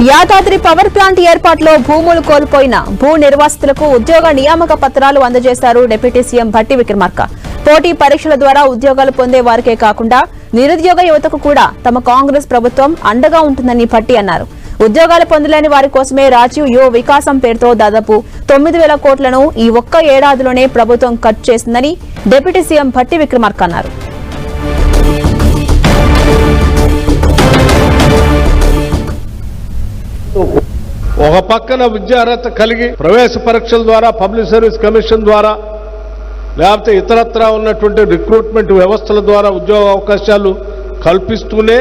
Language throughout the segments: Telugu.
యాదాద్రి పవర్ ప్లాంట్ ఏర్పాటులో భూములు కోల్పోయిన భూ నిర్వాసితులకు ఉద్యోగ నియామక పత్రాలు అందజేశారు డిప్యూటీ సీఎం భట్టి విక్రమార్క. పోటీ పరీక్షల ద్వారా ఉద్యోగాలు పొందే వారికే కాకుండా నిరుద్యోగ యువతకు కూడా తమ కాంగ్రెస్ ప్రభుత్వం అండగా ఉంటుందని భట్టి అన్నారు. ఉద్యోగాలు పొందలేని వారి కోసమే రాజీవ్ యువ వికాసం పేరుతో దాదాపు 9,000 కోట్లను ఈ ఒక్క ఏడాదిలోనే ప్రభుత్వం ఖర్చు చేసిందని డిప్యూటీ సీఎం భట్టి విక్రమార్క అన్నారు. ఒక పక్కన విద్యార్హత కలిగి ప్రవేశ పరీక్షల ద్వారా పబ్లిక్ సర్వీస్ కమిషన్ ద్వారా లేకపోతే ఇతరత్రా ఉన్నటువంటి రిక్రూట్మెంట్ వ్యవస్థల ద్వారా ఉద్యోగ అవకాశాలు కల్పిస్తూనే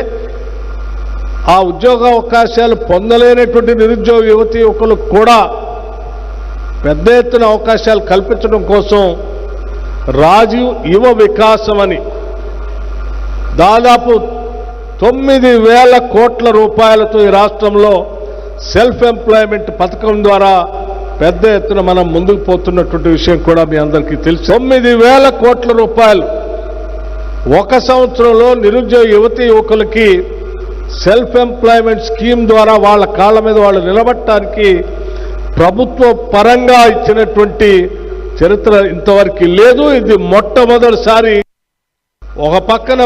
ఆ ఉద్యోగ అవకాశాలు పొందలేనటువంటి నిరుద్యోగ యువతి యువకులకు కూడా పెద్ద ఎత్తున అవకాశాలు కల్పించడం కోసం రాజీవ్ యువ వికాసం అని దాదాపు 9,000 కోట్ల రూపాయలతో ఈ రాష్ట్రంలో సెల్ఫ్ ఎంప్లాయ్మెంట్ పథకం ద్వారా పెద్ద ఎత్తున మనం ముందుకు పోతున్నటువంటి విషయం కూడా మీ అందరికీ తెలుసు. 9,000 కోట్ల రూపాయలు ఒక సంవత్సరంలో నిరుద్యోగ యువతి యువకులకి సెల్ఫ్ ఎంప్లాయ్మెంట్ స్కీమ్ ద్వారా వాళ్ళ కాళ్ళ మీద వాళ్ళు నిలబడటానికి ప్రభుత్వ పరంగా ఇచ్చినటువంటి చరిత్ర ఇంతవరకు లేదు. ఇది మొట్టమొదటిసారి. ఒక పక్కన